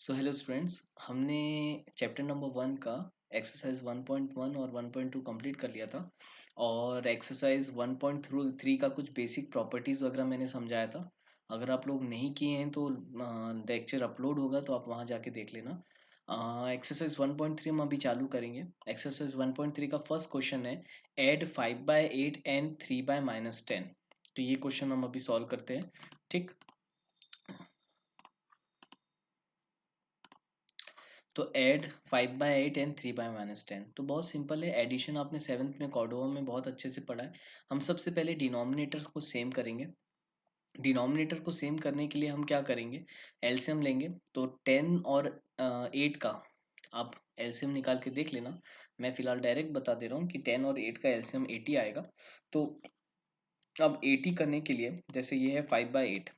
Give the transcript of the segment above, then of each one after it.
So hello students, हमने chapter number 1 का exercise 1.1 और 1.2 कंप्लीट कर लिया था। और एक्सरसाइज 1.3 का कुछ बेसिक प्रॉपर्टीज़ वगैरह मैंने समझाया था। अगर आप लोग नहीं किए हैं तो लेक्चर अपलोड होगा, तो आप वहाँ जाके देख लेना। एक्सरसाइज 1.3 हम अभी चालू करेंगे। एक्सरसाइज 1.3 का फर्स्ट क्वेश्चन है, एड 5/8 एंड 3/-10। तो ये क्वेश्चन हम अभी सॉल्व करते हैं। ठीक, तो ऐड 5/8 एंड 3/-10। तो बहुत सिंपल है। एडिशन आपने सेवन्थ में कॉर्डोवा में बहुत अच्छे से पढ़ा है। हम सबसे पहले डिनोमिनेटर को सेम करेंगे। डिनोमिनेटर को सेम करने के लिए हम क्या करेंगे, एलसीएम लेंगे। तो 10 और 8 का आप एलसीएम निकाल के देख लेना। मैं फिलहाल डायरेक्ट बता दे रहा हूँ कि 10 और 8 का एलसीएम 80 आएगा। तो अब 80 करने के लिए, जैसे ये है 5/8,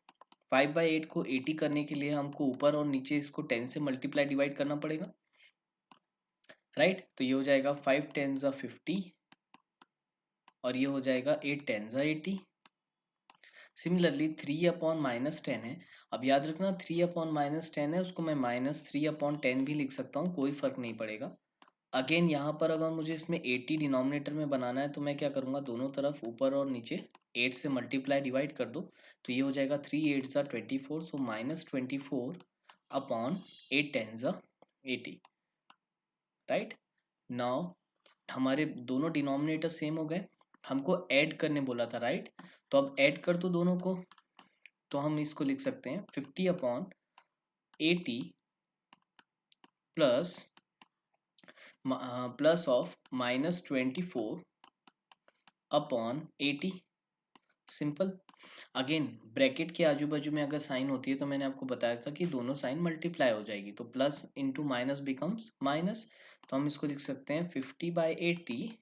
5/8 को 80 करने के लिए हमको ऊपर और नीचे इसको 10 से मल्टीप्लाई डिवाइड करना पड़ेगा, राइट। तो ये हो जाएगा 5 10 50 और ये हो जाएगा 8 10 80। सिमिलरली 3/-10 है। अब याद रखना 3/-10 है, उसको मैं -3/10 भी लिख सकता हूँ, कोई फर्क नहीं पड़ेगा। अगेन यहाँ पर अगर मुझे इसमें 80 डिनोमिनेटर में बनाना है तो मैं क्या करूँगा, दोनों तरफ ऊपर और नीचे 8 से मल्टीप्लाई डिवाइड कर दो। तो ये हो जाएगा 3 8 24, सो -24/8 10 80, राइट। नाउ हमारे दोनों डिनोमिनेटर सेम हो गए। हमको ऐड करने बोला था, राइट। तो अब ऐड कर दो दोनों को। तो हम इसको लिख सकते हैं 50/80 plus plus of -24/80। Simple. Again bracket के आजू बाजू में अगर साइन होती है तो मैंने आपको बताया था कि दोनों साइन मल्टीप्लाई हो जाएगी, तो plus into minus becomes minus. तो हम इसको लिख सकते हैं 50/80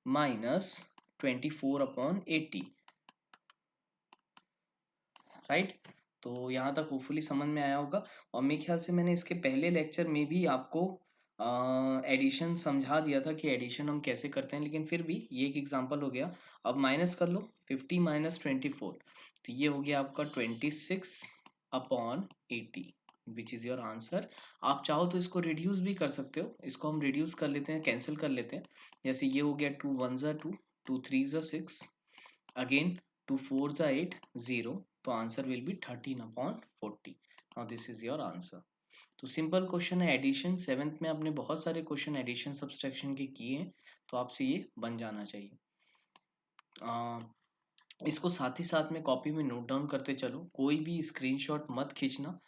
-24/80, राइट। तो यहाँ तक होपफुली समझ में आया होगा। और मेरे ख्याल से मैंने इसके पहले लेक्चर में भी आपको एडिशन समझा दिया था कि एडिशन हम कैसे करते हैं, लेकिन फिर भी ये एक एग्जांपल हो गया। अब माइनस कर लो, 50 -24, तो ये हो गया आपका 26/80, विच इज योर आंसर। आप चाहो तो इसको रिड्यूस भी कर सकते हो, इसको हम रिड्यूस कर लेते हैं, कैंसिल कर लेते हैं। जैसे ये हो गया 2 1 2, 2 3 6, अगेन 2 4 8 0, तो answer will be 13/40। Now this is your answer. तो सिंपल क्वेश्चन है एडिशन। सेवेंथ में आपने बहुत सारे क्वेश्चन एडिशन सब्सट्रैक्शन के किए हैं, तो आपसे ये बन जाना चाहिए। इसको साथ ही साथ में कॉपी में नोट डाउन करते चलो, कोई भी स्क्रीनशॉट मत खींचना।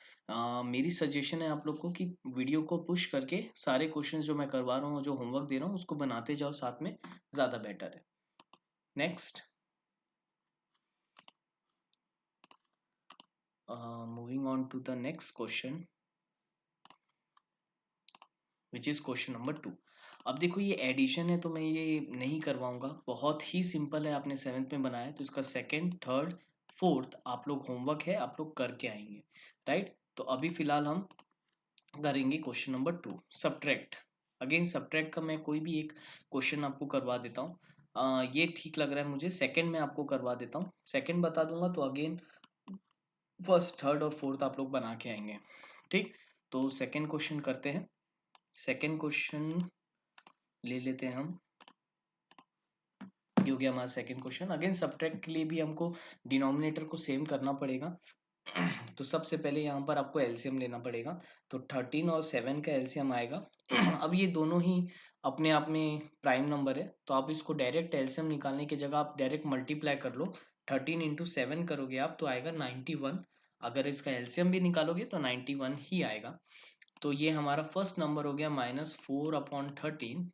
मेरी सजेशन है आप लोग को कि वीडियो को पुश करके सारे क्वेश्चन जो मैं करवा रहा हूँ, जो होमवर्क दे रहा हूँ, उसको बनाते जाओ साथ में, ज़्यादा बेटर है। Next, moving on to the next question, which is question number 2। अब देखो ये एडिशन है तो मैं ये नहीं करवाऊंगा, बहुत ही सिंपल है, आपने सेवेंथ में बनाया है, तो इसका सेकंड थर्ड फोर्थ आप लोग होमवर्क है, आप लोग करके आएंगे, राइट। तो अभी फिलहाल हम करेंगे question number 2, subtract. Again subtract का मैं कोई भी एक क्वेश्चन आपको करवा देता हूँ। ये ठीक लग रहा है मुझे, सेकंड में आपको करवा देता हूँ, सेकंड बता दूंगा, तो अगेन फर्स्ट थर्ड और फोर्थ आप लोग बना के आएंगे, ठीक। तो सेकंड क्वेश्चन करते हैं। सेकंड क्वेश्चन ले लेते हैं हम, ये हो गया हमारा सेकंड क्वेश्चन। अगेन सब्ट्रैक्ट के लिए भी हमको डिनोमिनेटर को सेम करना पड़ेगा। तो सबसे पहले यहाँ पर आपको एलसीएम लेना पड़ेगा। तो 13 और 7 का एलसीएम आएगा। अब ये दोनों ही अपने आप में प्राइम नंबर है, तो आप इसको डायरेक्ट एलसीएम निकालने की जगह आप डायरेक्ट मल्टीप्लाई कर लो। 13 इंटू 7 करोगे आप तो आएगा 91। अगर इसका एलसीएम भी निकालोगे तो 91 ही आएगा। तो ये हमारा फर्स्ट नंबर हो गया -4/13।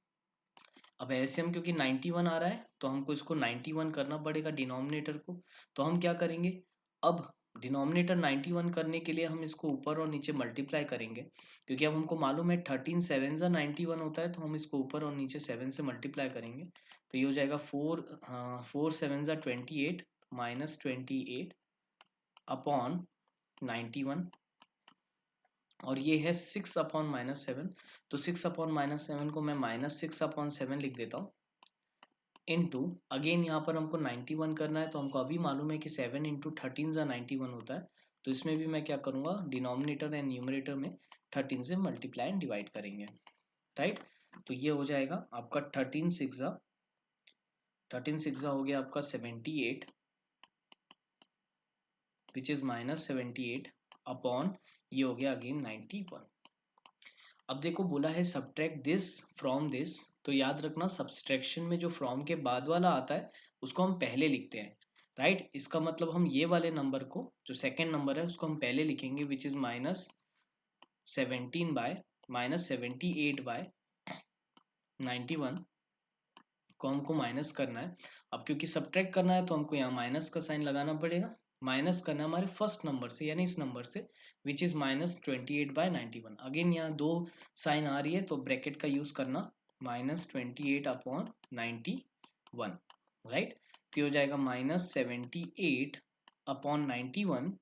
अब एलसीएम क्योंकि 91 आ रहा है तो हमको इसको 91 करना पड़ेगा डिनोमिनेटर को। तो हम क्या करेंगे, अब डिनोमिनेटर 91 करने के लिए हम इसको ऊपर और नीचे मल्टीप्लाई करेंगे, क्योंकि अब हमको मालूम है 13 7 91 होता है, तो हम इसको ऊपर और नीचे 7 से मल्टीप्लाई करेंगे। तो ये हो जाएगा 4 7 28 -28 अपॉन 91, और ये है 6/-7। तो 6/-7 को मैं -6/7 लिख देता हूँ, इनटू अगेन यहाँ पर हमको 91 करना है, तो हमको अभी मालूम है कि 7 इंटू 13 91 होता है, तो इसमें भी मैं क्या करूंगा, डिनोमिनेटर एंड न्यूमरेटर में 13 से मल्टीप्लाई एंड डिवाइड करेंगे, राइट। तो ये हो जाएगा आपका 13 6 हो गया आपका 78, विच इज -78 अपॉन ये हो गया अगेन 91। अब देखो बोला है सब्ट्रैक्ट दिस फ्रॉम दिस, तो याद रखना सब्सट्रैक्शन में जो फ्रॉम के बाद वाला आता है उसको हम पहले लिखते हैं, राइट। इसका मतलब हम ये वाले नंबर को, जो सेकंड नंबर है उसको हम पहले लिखेंगे, विच इज -78/91 को हमको माइनस करना है। अब क्योंकि सब्ट्रैक्ट करना है तो हमको यहाँ माइनस का साइन लगाना पड़ेगा, माइनस करना है हमारे फर्स्ट नंबर से यानी इस नंबर से, विच इज -28/91। अगेन यहाँ दो साइन आ रही है तो ब्रैकेट का यूज करना, -28/91, राइट। तो हो जाएगा -78/91।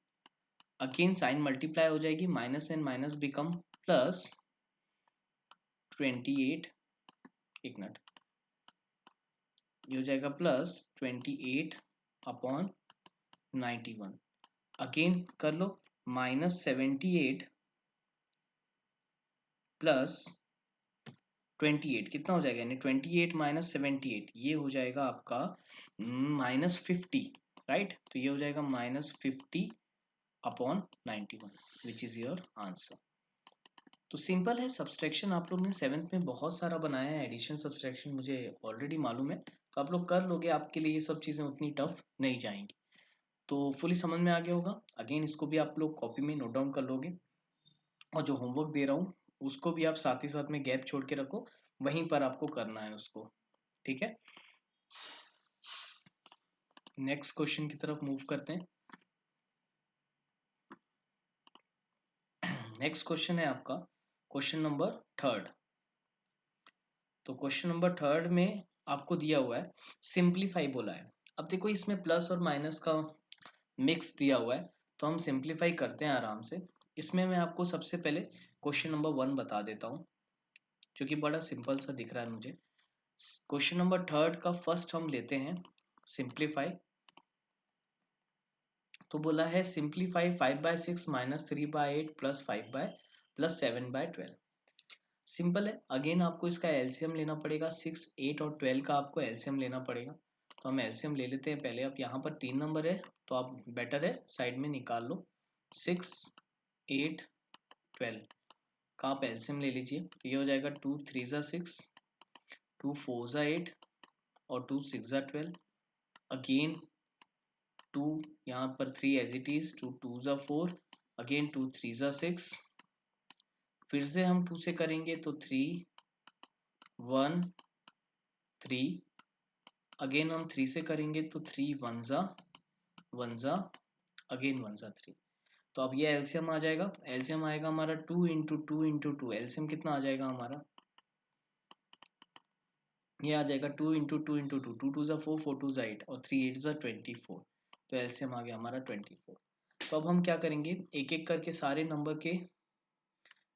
अगेन साइन मल्टीप्लाई हो जाएगी, minus and minus become plus 28, एक मिनट, ये हो जाएगा +28/91। अगेन कर लो, -78 +28 कितना हो जाएगा, यानी 28 -78, ये हो जाएगा आपका -50, राइट। तो ये हो जाएगा -50/91, विच इज योर आंसर। तो सिंपल है, सब्सट्रैक्शन आप लोग ने सेवेंथ में बहुत सारा बनाया है, एडिशन सब्सट्रैक्शन मुझे ऑलरेडी मालूम है, तो आप लोग कर लोगे, आपके लिए ये सब चीज़ें उतनी टफ नहीं जाएंगी। तो फुली समझ में आ गया होगा। अगेन इसको भी आप लोग कॉपी में नोट डाउन कर लोगे, और जो होमवर्क दे रहा हूँ उसको भी आप साथ ही साथ में गैप छोड़ के रखो, वहीं पर आपको करना है उसको, ठीक है। नेक्स्ट क्वेश्चन की तरफ मूव करते हैं। नेक्स्ट क्वेश्चन है आपका क्वेश्चन नंबर 3। तो क्वेश्चन नंबर 3 में आपको दिया हुआ है सिंप्लीफाई बोला है। अब देखो इसमें प्लस और माइनस का मिक्स दिया हुआ है, तो हम सिंप्लीफाई करते हैं आराम से। इसमें मैं आपको सबसे पहले क्वेश्चन नंबर 1 बता देता हूँ, जो कि बड़ा सिंपल सा दिख रहा है मुझे। क्वेश्चन नंबर 3 का फर्स्ट हम लेते हैं सिंप्लीफाई। तो बोला है सिंप्लीफाई 5/6 -3/8 +5/+7/12। सिंपल है, अगेन आपको इसका एलसीएम लेना पड़ेगा, 6 8 और 12 का आपको एलसीएम लेना पड़ेगा। तो हम एलसीएम ले लेते हैं पहले। अब यहाँ पर 3 नंबर है तो आप बेटर है साइड में निकाल लो, 6 8 12 का आप एलसीएम ले लीजिए। तो ये हो जाएगा 2 3 6, 2 4 8 और 2 6 12। अगेन 2 यहाँ पर 3 एज इट इज, 2 2 4, अगेन 2 3 6, फिर से हम 2 से करेंगे तो 3 1 3, अगेन हम 3 से करेंगे तो 3 1 1, अगेन 1 3। तो अब ये एलसीएम आ जाएगा, एलसीएम आएगा हमारा 2 इंटू 2 इंटू 2, एलसीएम कितना आ जाएगा हमारा, ये आ जाएगा 2 इंटू 2 इंटू 2, 2 2 4, 4 2 8 और 3 8 24। तो एलसीएम आ गया हमारा 24। तो अब हम क्या करेंगे, एक एक करके सारे नंबर के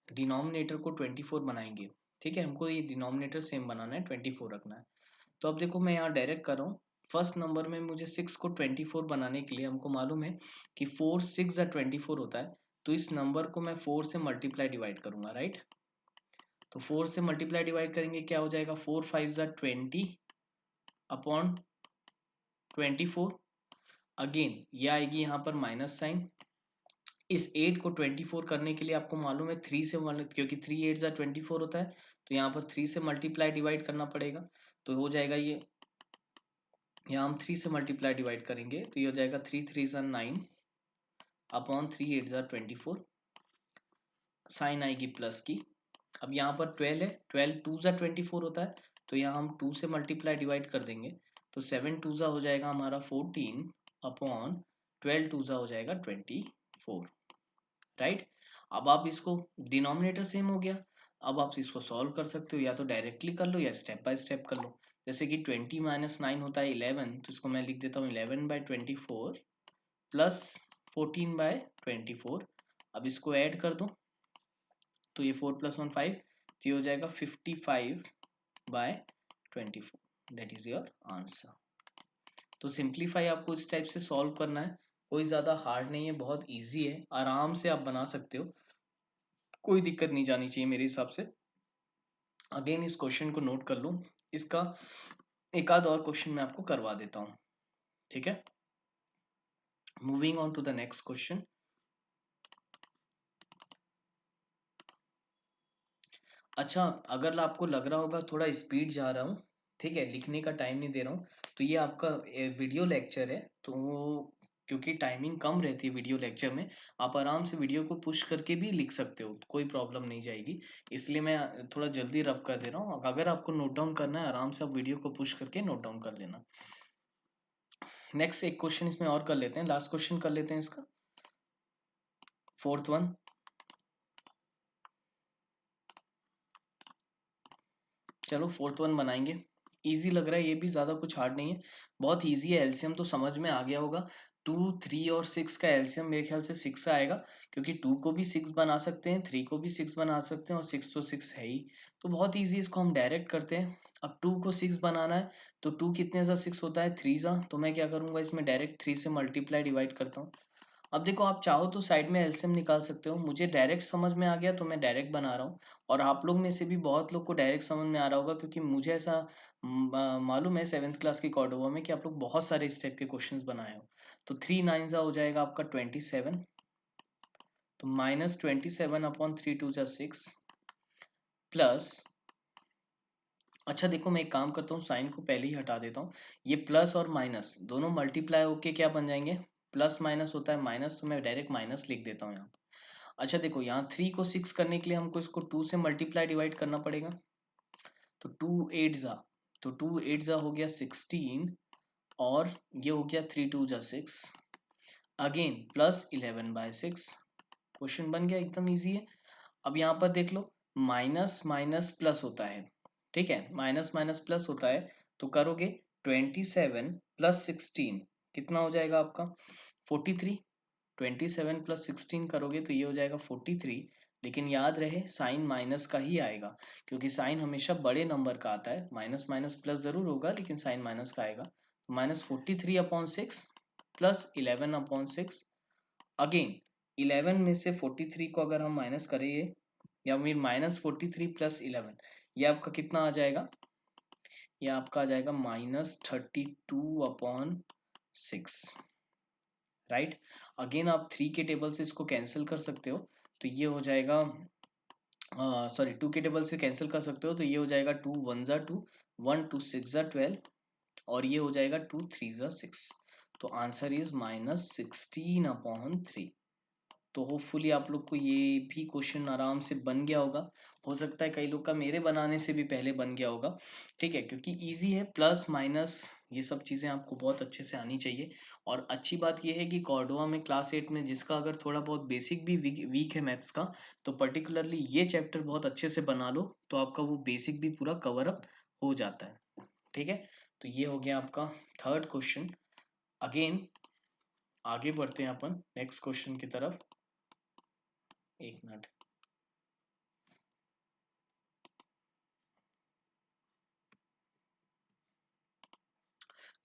डिनोमिनेटर को 24 बनाएंगे, ठीक है। हमको ये डिनोमिनेटर सेम बनाना है, 24 रखना है। तो अब देखो मैं यहाँ डायरेक्ट कर रहा हूँ। फर्स्ट नंबर में मुझे 6 को 24 बनाने के लिए हमको मालूम है कि 4 6 24 होता है, तो इस नंबर को मैं 4 से मल्टीप्लाई डिवाइड करूंगा, राइट। तो 4 से मल्टीप्लाई डिवाइड करेंगे, क्या हो जाएगा, 4 5 20 अपॉन 24। अगेन ये आएगी यहाँ पर माइनस साइन। इस 8 को 24 करने के लिए आपको मालूम है 3 से, क्योंकि 3 8 24 होता है, तो यहाँ पर 3 से मल्टीप्लाई डिवाइड करना पड़ेगा। तो हो जाएगा ये, यहाँ हम 3 से मल्टीप्लाई डिवाइड करेंगे तो ये हो जाएगा 3 3 9 अपॉन 3 8 24, साइन आएगी प्लस की। अब यहाँ पर 12 है, 12 2 24 होता है, तो यहाँ हम 2 से मल्टीप्लाई डिवाइड कर देंगे, तो 7 2 हो जाएगा हमारा 14 अपॉन 12 2 हो जाएगा 24, राइट। अब आप इसको, डिनोमिनेटर सेम हो गया, अब आप इसको सॉल्व कर सकते हो, या तो डायरेक्टली कर लो या स्टेप बाय स्टेप कर लो। जैसे कि 20 -9 होता है 11, तो इसको मैं लिख देता हूँ 11/24 प्लस 14/24। अब इसको ऐड कर दो, तो ये 4 + 1 5, तो ये हो जाएगा 55/24, दैट इज योर आंसर। तो सिंप्लीफाई आपको इस टाइप से सॉल्व करना है। कोई ज़्यादा हार्ड नहीं है, बहुत ईजी है, आराम से आप बना सकते हो, कोई दिक्कत नहीं जानी चाहिए मेरे हिसाब से। अगेन इस क्वेश्चन को नोट कर लो, इसका एक आध और क्वेश्चन मैं आपको करवा देता हूँ, ठीक है। Moving on to the next question. अच्छा, अगर आपको लग रहा होगा थोड़ा स्पीड जा रहा हूँ, ठीक है, लिखने का टाइम नहीं दे रहा हूँ, तो ये आपका वीडियो लेक्चर है, तो क्योंकि टाइमिंग कम रहती है वीडियो लेक्चर में, आप आराम से वीडियो को पुश करके भी लिख सकते हो, कोई प्रॉब्लम नहीं जाएगी। इसलिए मैं थोड़ा जल्दी रब कर दे रहा हूँ, अगर आपको नोट डाउन करना है आराम से आप वीडियो को पुश करके नोट डाउन कर लेना। नेक्स्ट एक क्वेश्चन इसमें और कर लेते हैं, लास्ट क्वेश्चन कर लेते हैं इसका, फोर्थ वन। चलो फोर्थ वन बनाएंगे। इजी लग रहा है, ये भी ज्यादा कुछ हार्ड नहीं है, बहुत इजी है। एलसीएम तो समझ में आ गया होगा, 2, 3 और 6 का एलसीएम मेरे ख्याल से 6 आएगा, क्योंकि 2 को भी 6 बना सकते हैं, 3 को भी 6 बना सकते हैं, और 6 तो 6 है ही, तो बहुत इजी, इसको हम डायरेक्ट करते हैं। अब 2 को 6 बनाना है, तो 2 कितने सा 6 होता है, 3 सा, तो मैं क्या करूंगा, इसमें डायरेक्ट 3 से मल्टीप्लाई डिवाइड करता हूँ। अब देखो, आप चाहो तो साइड में एलसीएम निकाल सकते हो, मुझे डायरेक्ट समझ में आ गया तो मैं डायरेक्ट बना रहा हूँ, और आप लोग में से भी बहुत लोग को डायरेक्ट समझ में आ रहा होगा, क्योंकि मुझे ऐसा मालूम है 7th क्लास की कॉर्डोवा में कि आप लोग बहुत सारे इस टाइप के क्वेश्चंस बनाए हो। तो 3 9 हो जाएगा आपका 27, तो -27/3 2 6 प्लस, अच्छा देखो, मैं एक काम करता हूँ, साइन को पहले ही हटा देता हूँ, ये प्लस और माइनस दोनों मल्टीप्लाई होके क्या बन जाएंगे, प्लस माइनस होता है माइनस, तो मैं डायरेक्ट माइनस लिख देता हूँ यहाँ। अच्छा देखो, यहाँ 3 को 6 करने के लिए हमको इसको 2 से मल्टीप्लाई डिवाइड करना पड़ेगा, तो 2 8 जा, तो 2 8 जा हो गया 16, और ये हो गया 3 2 जा 6, अगेन +11/6। क्वेश्चन बन गया, एकदम इजी है। अब यहाँ पर देख लो, माइनस माइनस प्लस होता है, ठीक है, माइनस माइनस प्लस होता है, तो करोगे 27 + 16 कितना हो जाएगा आपका, 43। 27 + 16 करोगे तो ये हो जाएगा 43, लेकिन याद रहे साइन माइनस का ही आएगा, क्योंकि साइन हमेशा बड़े नंबर का आता है, माइनस माइनस प्लस जरूर होगा लेकिन साइन माइनस का आएगा। -43/6 +11/6, अगेन 11 में से 43 को अगर हम माइनस करें, या फिर -43 + 11, ये आपका कितना आ जाएगा, ये आपका आ जाएगा -32/6, राइट। अगेन आप 3 के टेबल से इसको कैंसिल कर सकते हो, तो ये हो जाएगा, सॉरी 2 के टेबल से कैंसिल कर सकते हो, तो ये हो जाएगा 2 1 जा 2, 1 2 6 जा 12, और ये हो जाएगा 2 3 जा 6, तो आंसर इज -16/3। तो होपफुली आप लोग को ये भी क्वेश्चन आराम से बन गया होगा, हो सकता है कई लोग का मेरे बनाने से भी पहले बन गया होगा, ठीक है, क्योंकि इजी है, प्लस माइनस ये सब चीज़ें आपको बहुत अच्छे से आनी चाहिए। और अच्छी बात ये है कि कॉर्डोवा में क्लास 8 में जिसका अगर थोड़ा बहुत बेसिक भी वीक है मैथ्स का, तो पर्टिकुलरली ये चैप्टर बहुत अच्छे से बना लो, तो आपका वो बेसिक भी पूरा कवर अप हो जाता है, ठीक है। तो ये हो गया आपका थर्ड क्वेश्चन। अगेन आगे बढ़ते हैं अपन नेक्स्ट क्वेश्चन की तरफ, एक मिनट।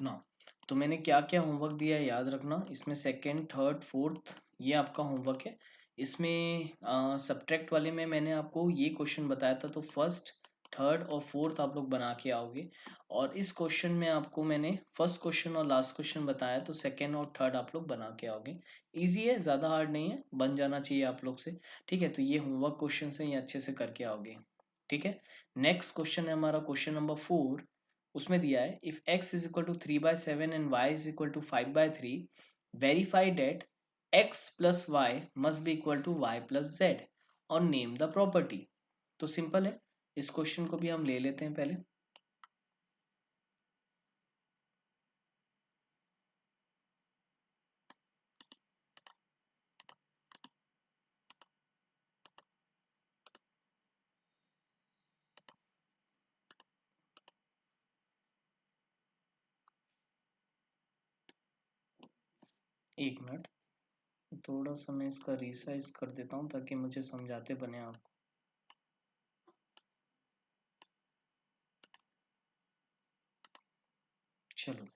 ना, तो मैंने क्या क्या होमवर्क दिया है याद रखना, इसमें सेकंड थर्ड फोर्थ ये आपका होमवर्क है। इसमें सब्ट्रैक्ट वाले में मैंने आपको ये क्वेश्चन बताया था, तो फर्स्ट थर्ड और फोर्थ आप लोग बना के आओगे, और इस क्वेश्चन में आपको मैंने फर्स्ट क्वेश्चन और लास्ट क्वेश्चन बताया, तो सेकंड और थर्ड आप लोग बना के आओगे। इजी है, ज़्यादा हार्ड नहीं है, बन जाना चाहिए आप लोग से, ठीक है। तो ये होमवर्क क्वेश्चन है, ये अच्छे से करके आओगे, ठीक है। नेक्स्ट क्वेश्चन है हमारा क्वेश्चन नंबर 4, उसमें दिया है if x is equal to 3/7 and y is equal to 5/3, verify that x plus Y must be equal to y plus Z, और नेम द प्रॉपर्टी। तो सिंपल है, इस क्वेश्चन को भी हम ले लेते हैं पहले। एक मिनट, थोड़ा सा मैं इसका रिसाइज कर देता हूँ ताकि मुझे समझाते बने आपको। चलो,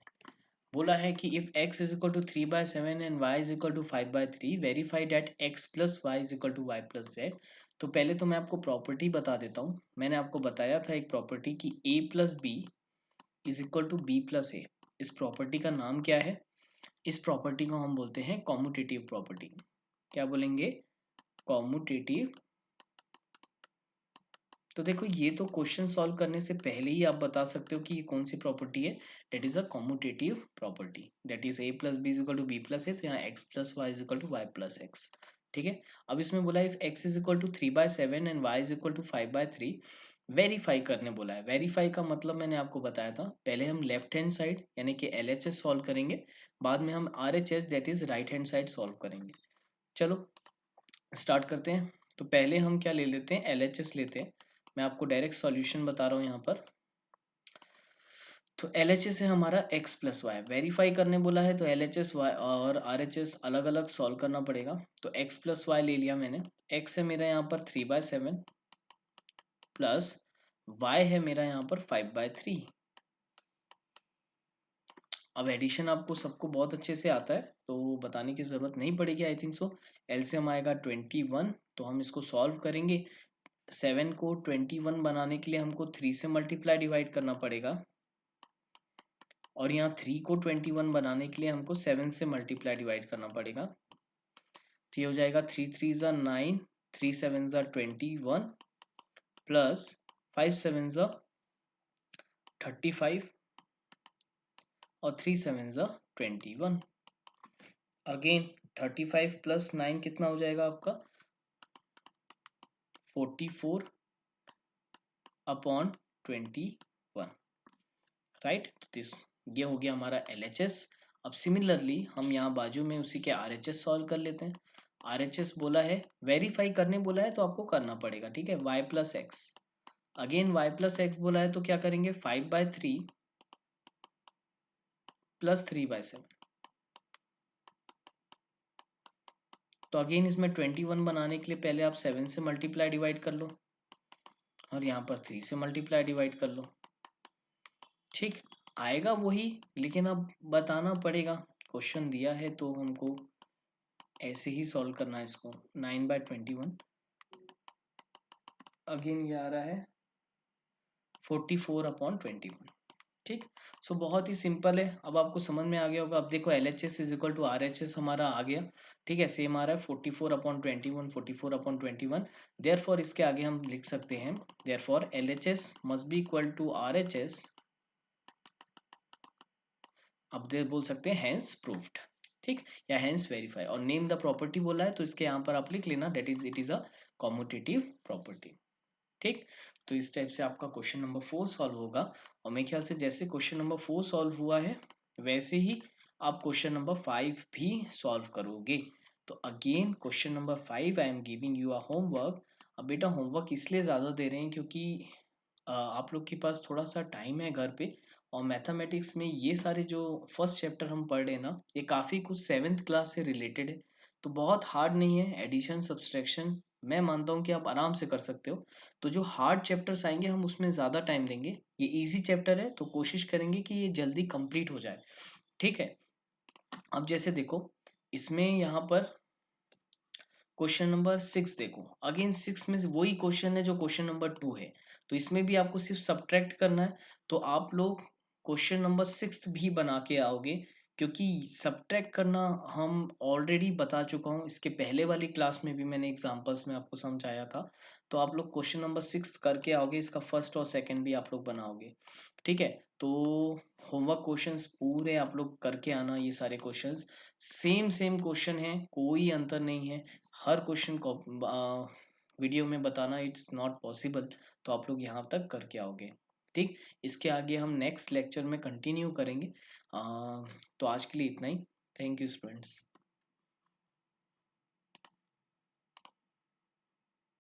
बोला है कि if x is equal to 3/7 and y is equal to 5/3 verify that x plus Y is equal to Y plus Z. तो पहले तो मैं आपको प्रॉपर्टी बता देता हूँ। मैंने आपको बताया था एक प्रॉपर्टी की a plus B is equal to B plus A. इस प्रॉपर्टी का नाम क्या है? इस प्रॉपर्टी को हम बोलते हैं कॉम्यूटेटिव प्रॉपर्टी। क्या बोलेंगे? कॉम्यूटेटिव। तो देखो ये तो क्वेश्चन सॉल्व करने से पहले ही आप बता सकते हो कि ये कौन सी प्रॉपर्टी है। That is a commutative property. That is a plus B is equal to B plus A. तो यहाँ x plus Y is equal to Y plus X. ठीक है। अब इसमें बोला if x is equal to 3/7 and y is equal to 5/3 verify करने बोला है। वेरीफाई का मतलब मैंने आपको बताया था। पहले हम लेफ्ट हैंड साइड यानी कि LHS सॉल्व करेंगे, बाद में हम RHS that is right hand side solve करेंगे। चलो स्टार्ट करते हैं। तो पहले हम क्या ले लेते हैं? LHS लेते हैं। मैं आपको डायरेक्ट सॉल्यूशन बता रहा हूँ यहाँ पर। तो LHS है हमारा x प्लस वाई। वेरीफाई करने बोला है तो LHS y और RHS अलग अलग सॉल्व करना पड़ेगा। तो x प्लस वाई ले लिया मैंने। x है मेरा यहाँ पर 3/7 प्लस y है मेरा यहाँ पर 5/3। अब एडिशन आपको सबको बहुत अच्छे से आता है तो बताने की जरूरत नहीं पड़ेगी आई थिंक सो। एलसीएम आएगा 21। तो हम इसको सॉल्व करेंगे। 7 को 21 बनाने के लिए हमको 3 से मल्टीप्लाई डिवाइड करना पड़ेगा, और यहाँ 3 को 21 बनाने के लिए हमको 7 से मल्टीप्लाई डिवाइड करना पड़ेगा। तो ये हो जाएगा 3 3 9, 3 7 21 प्लस 5 7 35 और 3 7 21। अगेन 35 प्लस 9 कितना हो जाएगा आपका? 44 अपॉन 21। राइट। तो दिस ये हो गया हमारा LHS। अब सिमिलरली हम यहाँ बाजू में उसी के RHS सॉल्व कर लेते हैं। RHS बोला है वेरीफाई करने बोला है तो आपको करना पड़ेगा। ठीक है। y plus x. Again y plus x बोला है तो क्या करेंगे? 5/3 प्लस 3/7। तो अगेन इसमें 21 बनाने के लिए पहले आप 7 से मल्टीप्लाई डिवाइड कर लो, और यहाँ पर 3 से मल्टीप्लाई डिवाइड कर लो। ठीक आएगा वही, लेकिन अब बताना पड़ेगा। क्वेश्चन दिया है तो हमको ऐसे ही सॉल्व करना है इसको। 9/21। अगेन ये आ रहा है 44/21। ठीक। सो बहुत ही सिंपल है। अब आपको समझ में आ गया होगा। अब देखो LHS is equal to RHS हमारा आ गया। ठीक है। सेम आ रहा है 44/21, 44/21। देयरफॉर इसके आगे हम लिख सकते हैं therefore LHS must be equal to RHS। अब दे बोल सकते हैं हैंस प्रूव्ड। ठीक। या हैंस वेरीफाई, और नेम द प्रॉपर्टी बोला है तो इसके यहाँ पर आप लिख लेना that is it is a commutative property. ठीक। तो इस टाइप से आपका क्वेश्चन नंबर 4 सॉल्व होगा। और मेरे ख्याल से जैसे क्वेश्चन नंबर 4 सॉल्व हुआ है वैसे ही आप क्वेश्चन नंबर 5 भी सॉल्व करोगे। तो again question number 5 I am giving you a homework. अब बेटा होमवर्क इसलिए ज़्यादा दे रहे हैं क्योंकि आप लोग के पास थोड़ा सा टाइम है घर पे। और मैथमेटिक्स में ये सारे जो फर्स्ट चैप्टर हम पढ़ रहे हैं ना, ये काफ़ी कुछ 7th क्लास से रिलेटेड है। तो बहुत हार्ड नहीं है। एडिशन सब्सट्रैक्शन मैं मानता हूँ कि आप आराम से कर सकते हो। तो जो हार्ड चैप्टर्स आएंगे हम उसमें ज़्यादा टाइम देंगे। ये इजी चैप्टर है तो कोशिश करेंगे कि ये जल्दी कंप्लीट हो जाए। ठीक है। अब जैसे देखो इसमें यहाँ पर क्वेश्चन नंबर 6 देखो। अगेन 6 में से वही क्वेश्चन है जो क्वेश्चन नंबर 2 है। तो इसमें भी आपको सिर्फ सब्ट्रैक्ट करना है। तो आप लोग क्वेश्चन नंबर 6 भी बना के आओगे, क्योंकि सब्ट्रैक्ट करना हम ऑलरेडी बता चुका हूँ। इसके पहले वाली क्लास में भी मैंने एग्जांपल्स में आपको समझाया था। तो आप लोग क्वेश्चन नंबर 6 करके आओगे, इसका फर्स्ट और सेकंड भी आप लोग बनाओगे। ठीक है। तो होमवर्क क्वेश्चंस पूरे आप लोग करके आना। ये सारे क्वेश्चंस सेम सेम क्वेश्चन है, कोई अंतर नहीं है। हर क्वेश्चन को वीडियो में बताना इट्स नॉट पॉसिबल। तो आप लोग यहाँ तक करके आओगे। ठीक। इसके आगे हम नेक्स्ट लेक्चर में कंटिन्यू करेंगे। तो आज के लिए इतना ही। Thank you students.